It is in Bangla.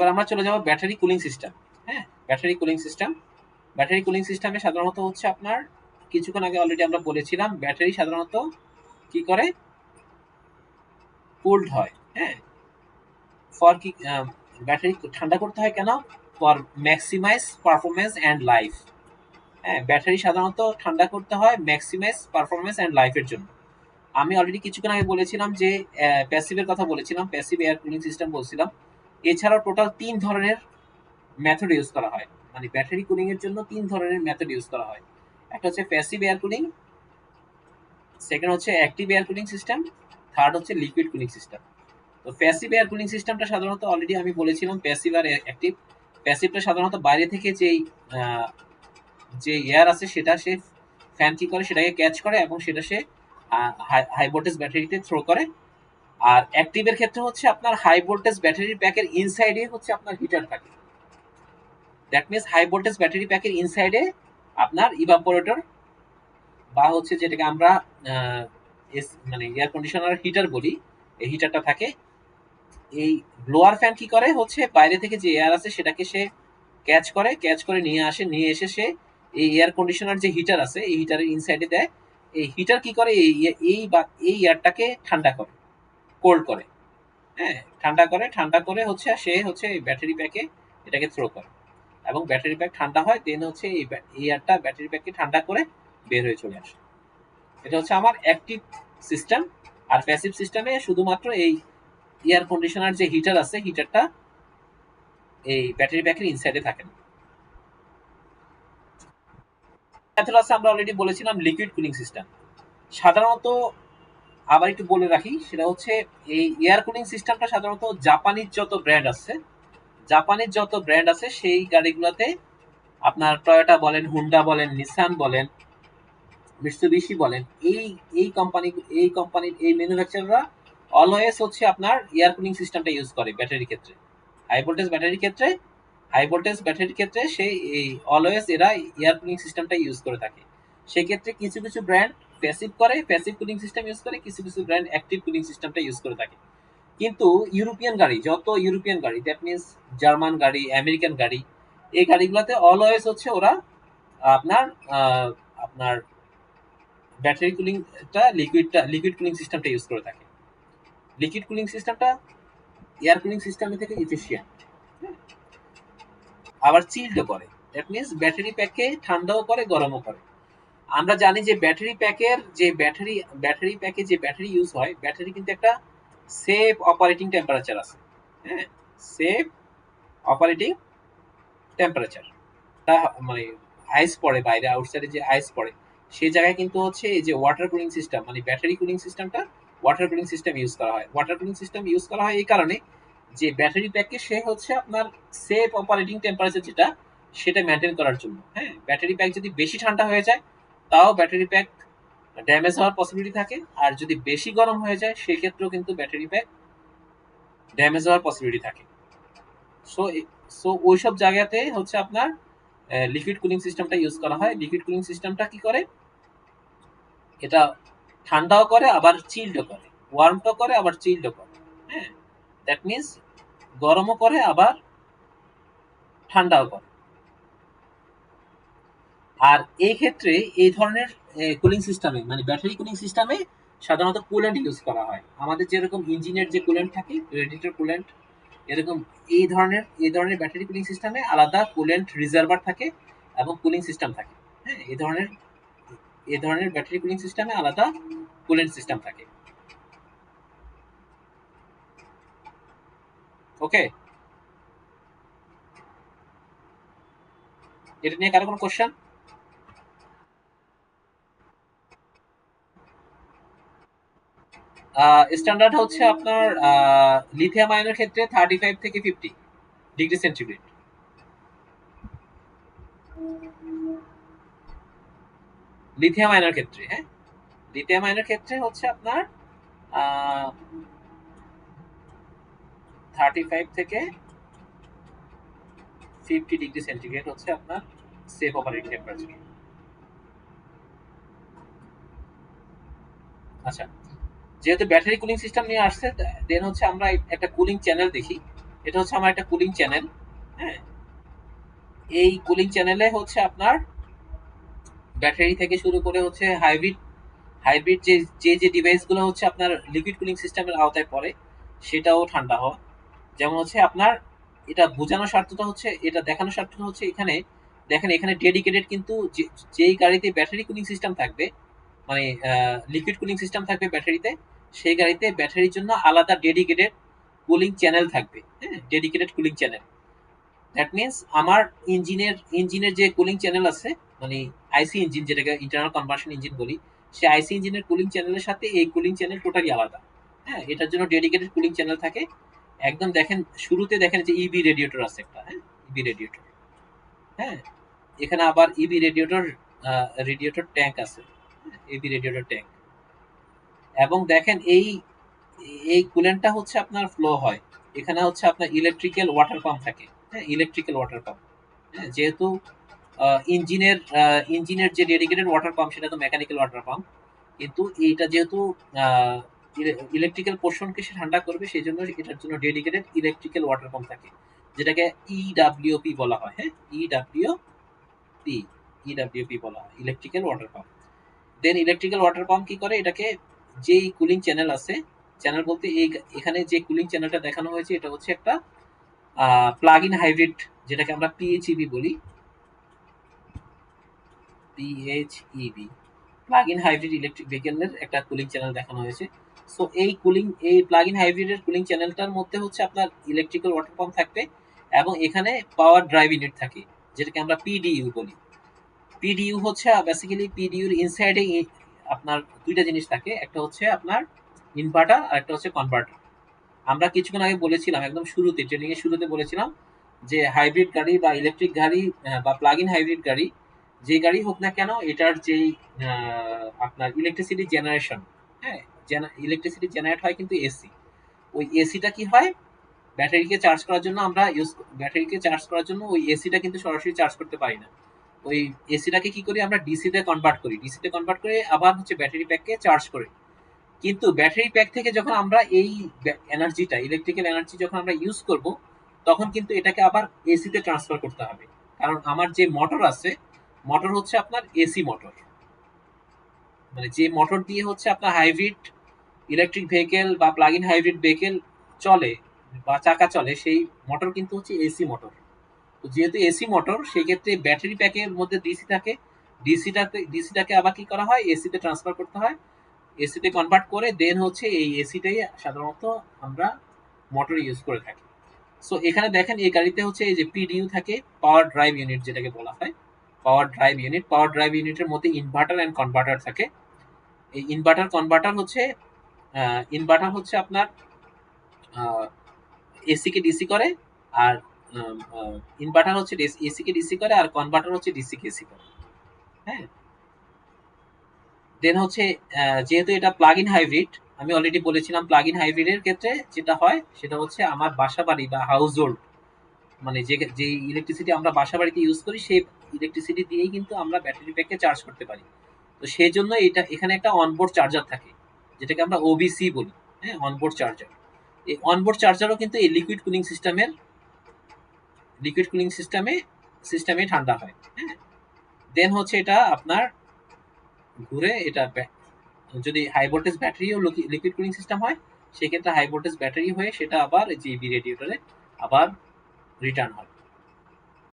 এবার আমরা চলে যাব ব্যাটারি কুলিং সিস্টেম। হ্যাঁ, battery cooling system. Battery cooling সিস্টেমে সাধারণত হচ্ছে আপনার কিছুক্ষণ আগে অলরেডি আমরা বলেছিলাম ব্যাটারি সাধারণত কি করে, কুলড হয়। হ্যাঁ, ফর কি ব্যাটারি ঠান্ডা করতে হয় কেন? For maximize performance and life. হ্যাঁ, ব্যাটারি সাধারণত ঠান্ডা করতে হয় ম্যাক্সিমাইজ পারফরমেন্স অ্যান্ড লাইফের জন্য। আমি অলরেডি কিছুক্ষণ আগে বলেছিলাম যে প্যাসিভের কথা বলেছিলাম, প্যাসিভ এয়ার কুলিং সিস্টেম বলছিলাম। এছাড়াও টোটাল ৩ ধরনের মেথড ইউজ করা হয়, মানে ব্যাটারি কুলিং এর জন্য ৩ ধরনের মেথড ইউজ করা হয়। একটা হচ্ছে প্যাসিভ এয়ার কুলিং, সেকেন্ড হচ্ছে active air cooling system, third হচ্ছে লিকুইড কুলিং সিস্টেম। তো প্যাসিভ এয়ার কুলিং সিস্টেমটা সাধারণত অলরেডি আমি বলেছিলাম প্যাসিভ আর অ্যাক্টিভ। প্যাসিভটা সাধারণত বাইরে থেকে যে এয়ার আছে সেটা সে ফ্যান কি করে, সেটাকে ক্যাচ করে এবং সেটা সে হাই ভোল্টেজ ব্যাটারিতে থ্রো করে। আর অ্যাক্টিভের ক্ষেত্রে হচ্ছে আপনার হাই ভোল্টেজ ব্যাটারি প্যাকের ইনসাইডে হচ্ছে আপনার হিটার থাকে। That means high voltage battery প্যাকের ইনসাইডে আপনার ইভাপোরেটর বা হচ্ছে যেটাকে আমরা মানে এয়ার কন্ডিশনার হিটার বলি, এই হিটারটা থাকে। এই ব্লোয়ার ফ্যান কি করে হচ্ছে বাইরে থেকে যে এয়ার আছে সেটাকে সে ক্যাচ করে নিয়ে আসে, নিয়ে এসে সে এই এয়ার কন্ডিশনার যে হিটার আছে এই হিটারের ইনসাইডে দেয়। এই হিটার কি করে, এই এয়ারটাকে ঠান্ডা করে, কোল্ড করে। হ্যাঁ, ঠান্ডা করে হচ্ছে সে হচ্ছে ব্যাটারি প্যাকে এটাকে থ্রো করে এবং ব্যাটারি প্যাক ঠান্ডা হয়, দেন হচ্ছে এই এয়ারটা ব্যাটারি প্যাককে ঠান্ডা করে বের হয়ে চলে আসে। এটা হচ্ছে আমার অ্যাক্টিভ সিস্টেম। আর প্যাসিভ সিস্টেমে শুধুমাত্র এই এয়ার কন্ডিশনার যে হিটার আছে হিটারটা এই ব্যাটারি প্যাকের ইনসাইডে থাকে না। মেথড আছে আমরা অলরেডি বলেছিলাম লিকুইড কুলিং সিস্টেম। সাধারণত আবার একটু বলে রাখি, সেটা হচ্ছে এই এয়ার কুলিং সিস্টেমটা সাধারণত জাপানিজ যত ব্র্যান্ড আছে সেই গাড়িগুলোতে আপনার টয়োটা বলেন, হুন্ডা বলেন, নিসান বলেন, মিৎসুবিশি বলেন, এই এই ম্যানুফ্যাকচারাররা অলওয়েজ হচ্ছে আপনার এয়ার কুলিং সিস্টেমটা ইউজ করে ব্যাটারির ক্ষেত্রে। হাই ভোল্টেজ ব্যাটারির ক্ষেত্রে সে এই অলওয়েজ এরা এয়ার কুলিং সিস্টেমটা ইউজ করে থাকে। সেক্ষেত্রে কিছু কিছু brand passive cooling system use করে, কিছু কিছু ব্র্যান্ড অ্যাক্টিভ কুলিং সিস্টেমটা ইউজ করে থাকে। কিন্তু যত ইউরোপিয়ান গাড়ি, দ্যাট মিনস জার্মান গাড়ি, আমেরিকান গাড়ি, এই গাড়িগুলোতে অলওয়েজ হচ্ছে ওরা আপনার আপনার ব্যাটারি কুলিংটা লিকুইড কুলিং সিস্টেমটা ইউজ করে থাকে। লিকুইড কুলিং সিস্টেমটা এয়ার কুলিং সিস্টেমের থেকে ইফিশিয়েন্ট। আবার চিল্ডও করে, দ্যাট মিনস ব্যাটারি প্যাকে ঠান্ডাও করে গরমও করে। আমরা জানি যে ব্যাটারি প্যাকে যে ব্যাটারি ইউজ হয়, ব্যাটারি কিন্তু একটা সেফ অপারেটিং টেম্পারেচার আছে। হ্যাঁ, সেফ অপারেটিং টেম্পারেচার, মানে আইস পড়ে বাইরে, আউটসাইডে যে আইস পড়ে সেই জায়গায় কিন্তু হচ্ছে এই যে ওয়াটার কুলিং সিস্টেম মানে ব্যাটারি কুলিং সিস্টেমটা ওয়াটার কুলিং সিস্টেম ইউজ করা হয়। ওয়াটার কুলিং সিস্টেম ইউজ করা হয় এই কারণে যে ব্যাটারি প্যাককে সে হচ্ছে আপনার সেফ অপারেটিং টেম্পারেচার যেটা সেটা মেনটেন করার জন্য। হ্যাঁ, ব্যাটারি প্যাক যদি বেশি ঠান্ডা হয়ে যায় তাও ব্যাটারি প্যাক ড্যামেজ হওয়ার পসিবিলিটি থাকে, আর যদি বেশি গরম হয়ে যায় সেক্ষেত্রেও কিন্তু ব্যাটারি প্যাক ড্যামেজ হওয়ার পসিবিলিটি থাকে। সো সো ওইসব জায়গাতে হচ্ছে আপনার লিকুইড কুলিং সিস্টেমটা ইউজ করা হয়। লিকুইড কুলিং সিস্টেমটা কি করে, এটা ঠান্ডাও করে আবার চিল্ডও করে, ওয়ার্মটাও করে আবার চিল্ডও করে। হ্যাঁ, দ্যাট মিনস গরমও করে আবার ঠান্ডাও করে। আর এই ক্ষেত্রে এই ধরনের কুলিং সিস্টেমে মানে ব্যাটারি কুলিং সিস্টেমে সাধারণত কুলেন্ট ইউজ করা হয়। আমাদের যেরকম ইঞ্জিনের যে কুলেন্ট থাকে, রেডিয়েটর কুলেন্ট, এরকম এই ধরনের ব্যাটারি কুলিং সিস্টেমে আলাদা কুলেন্ট রিজার্ভার থাকে এবং কুলিং সিস্টেম থাকে। হ্যাঁ, এই ধরনের ব্যাটারি কুলিং সিস্টেমে আলাদা কুলেন্ট সিস্টেম থাকে। ওকে, এটা নিয়ে কারো কোনো কোশ্চেন? স্ট্যান্ডার্ড হচ্ছে আপনার লিথিয়াম আয়নের ক্ষেত্রে 35 থেকে 50 ডিগ্রি সেন্টিগ্রেড। লিথিয়াম আয়নের ক্ষেত্রে, হ্যাঁ, লিথিয়াম আয়নের ক্ষেত্রে হচ্ছে আপনার 35 থেকে 50 ডিগ্রি সেন্টিগ্রেড হচ্ছে আপনার সেফ অপারেটিং টেম্পারেচার। আচ্ছা, যেহেতু ব্যাটারি কুলিং সিস্টেম নিয়ে আসছে, দেন হচ্ছে আমরা একটা কুলিং চ্যানেল দেখি। এটা হচ্ছে আমার একটা কুলিং চ্যানেল। হ্যাঁ, এই কুলিং চ্যানেলে হচ্ছে আপনার ব্যাটারি থেকে শুরু করে হচ্ছে হাইব্রিড হাইব্রিড যে ডিভাইসগুলো হচ্ছে আপনার লিকুইড কুলিং সিস্টেমের আওতায় পড়ে সেটাও ঠান্ডা হয়। যেমন হচ্ছে আপনার এটা বোঝানোর স্বার্থটা হচ্ছে, এটা দেখানোর স্বার্থটা হচ্ছে এখানে দেখেন, এখানে ডেডিকেটেড কিন্তু যেই গাড়িতে ব্যাটারি কুলিং সিস্টেম থাকবে, মানে লিকুইড কুলিং সিস্টেম থাকবে ব্যাটারিতে, সেই গাড়িতে ব্যাটারির জন্য আলাদা ডেডিকেটেড কুলিং চ্যানেল থাকবে। হ্যাঁ, dedicated cooling channel. That means আমার ইঞ্জিনের যে কুলিং চ্যানেল আছে, মানে আইসি ইঞ্জিন, যেটাকে ইন্টারনাল কনভার্সন ইঞ্জিন বলি, সেই আইসি ইঞ্জিনের কুলিং চ্যানেলের সাথে এই কুলিং চ্যানেল টোটালি আলাদা। হ্যাঁ, এটার জন্য ডেডিকেটেড কুলিং চ্যানেল থাকে। একদম দেখেন শুরুতে দেখেন যে ইবি রেডিয়েটর আছে একটা। হ্যাঁ, ইবি রেডিয়েটর। হ্যাঁ, এখানে আবার ইবি রেডিয়েটর ট্যাঙ্ক আছে। ইবি রেডিয়েটর ট্যাঙ্ক। এবং দেখেন এই এই কুলেন্টটা হচ্ছে আপনার ফ্লো হয়, এখানে হচ্ছে আপনার ইলেকট্রিক্যাল ওয়াটার পাম্প থাকে। হ্যাঁ, ইলেকট্রিক্যাল ওয়াটার পাম্প। হ্যাঁ, যেহেতু ইঞ্জিনের যে ডেডিকেটেড ওয়াটার পাম্প সেটা তো মেকানিক্যাল ওয়াটার পাম্প, কিন্তু এইটা যেহেতু ইলেকট্রিক্যাল পোর্শনকে সে ঠান্ডা করবে, সেই জন্য এটার জন্য ডেডিকেটেড ইলেকট্রিক্যাল ওয়াটার পাম্প থাকে, যেটাকে ইডাব্লিউপি বলা হয়। হ্যাঁ, ইডাব্লিউপি ইডাব্লিউপি বলা হয়, ইলেকট্রিক্যাল ওয়াটার পাম্প। দেন ইলেকট্রিক্যাল ওয়াটার পাম্প কি করে, এটাকে যেই কুলিং চ্যানেল আছে, চ্যানেল বলতে এই এখানে যে কুলিং চ্যানেলটা দেখানো হয়েছে এটা হচ্ছে একটা প্লাগ ইন হাইব্রিড, যেটাকে আমরা পিএইচইবি বলি। পিএইচইবি, প্লাগ ইন হাইব্রিড ইলেকট্রিক ভেহিকেলের একটা কুলিং চ্যানেল দেখানো হয়েছে। সো এই প্লাগ ইন হাইব্রিডের কুলিং চ্যানেলটার মধ্যে হচ্ছে আপনার ইলেকট্রিক্যাল ওয়াটার পাম্প থাকবে, এবং এখানে পাওয়ার ড্রাইভ ইউনিট থাকে, যেটাকে আমরা পিডিইউ বলি। পিডিইউ হচ্ছে বেসিক্যালি পিডিইউর ইনসাইডে আপনার দুইটা জিনিস থাকে, একটা হচ্ছে আপনার ইনভার্টার আর একটা হচ্ছে কনভার্টার। আমরা কিছুক্ষণ আগে বলেছিলাম, একদম শুরুতে ট্রেনিং এর শুরুতে বলেছিলাম যে হাইব্রিড গাড়ি বা ইলেকট্রিক গাড়ি বা প্লাগ ইন হাইব্রিড গাড়ি, যে গাড়ি হোক না কেন, এটার যেই আপনার ইলেকট্রিসিটি জেনারেশন, হ্যাঁ, ইলেকট্রিসিটি জেনারেট হয় কিন্তু এসি। ওই এসিটা কি হয়, ব্যাটারিকে চার্জ করার জন্য ওই এসিটা কিন্তু সরাসরি চার্জ করতে পারি না। ওই এসিটাকে কি করি আমরা, ডিসিতে কনভার্ট করি, ডিসিতে কনভার্ট করে আবার হচ্ছে ব্যাটারি প্যাককে চার্জ করি। কিন্তু ব্যাটারি প্যাক থেকে যখন আমরা এই এনার্জিটা, ইলেকট্রিক্যাল এনার্জি যখন আমরা ইউজ করব, তখন কিন্তু এটাকে আবার এসিতে ট্রান্সফার করতে হবে। কারণ আমার যে মোটর আছে, মোটর হচ্ছে আপনার এসি মোটর, মানে যে মোটর দিয়ে হচ্ছে আপনার হাইব্রিড ইলেকট্রিক ভেহিকেল বা প্লাগ ইন হাইব্রিড ভেহিকেল চলে বা চাকা চলে, সেই মোটর কিন্তু হচ্ছে এসি মোটর। তো যেহেতু এসি মোটর, সেই ক্ষেত্রে ব্যাটারি প্যাকের মধ্যে ডিসি থাকে, ডিসিটাকে আবার কি করা হয়, এসিতে ট্রান্সফার করতে হয়, এসিতে কনভার্ট করে দেন হচ্ছে এই এসিটাই সাধারণত আমরা মোটর ইউজ করে থাকি। সো এখানে দেখেন এই গাড়িতে হচ্ছে এই যে পিডিইউ থাকে, পাওয়ার ড্রাইভ ইউনিট যেটাকে বলা হয়, পাওয়ার ড্রাইভ ইউনিটের মধ্যে ইনভার্টার এন্ড কনভার্টার থাকে। এই ইনভার্টার হচ্ছে আপনার এসি কে ডিসি করে, আর ইনভার্টার হচ্ছে এসি কে ডিসি করে, আর কনভার্টার হচ্ছে ডিসি কে এসি করে। হ্যাঁ, দেন হচ্ছে যেহেতু এটা প্লাগ ইন হাইব্রিড, আমি অলরেডি বলেছিলাম প্লাগ ইন হাইব্রিডের ক্ষেত্রে যেটা হয় সেটা হচ্ছে আমার বাসা বাড়ি বা হাউস হোল্ড, মানে যে ইলেকট্রিসিটি আমরা বাসা বাড়িতে ইউজ করি, সেই ইলেকট্রিসিটি দিয়েই কিন্তু আমরা ব্যাটারি প্যাককে চার্জ করতে পারি। তো সেই জন্য এটা এখানে একটা অনবোর্ড চার্জার থাকে, যেটাকে আমরা ওবিসি বলি। হ্যাঁ, অনবোর্ড চার্জার। এই অনবোর্ড চার্জারও কিন্তু এই লিকুইড কুলিং সিস্টেমে ঠান্ডা হয়। হ্যাঁ, দেন হচ্ছে এটা আপনার ঘুরে এটা যদি হাই ভোল্টেজ ব্যাটারিও লিকুইড কুলিং সিস্টেম হয়, সেক্ষেত্রে হাই ভোল্টেজ ব্যাটারি হয়ে সেটা আবার যে ইবি রেডিয়েটরে আবার রিটার্ন হয়।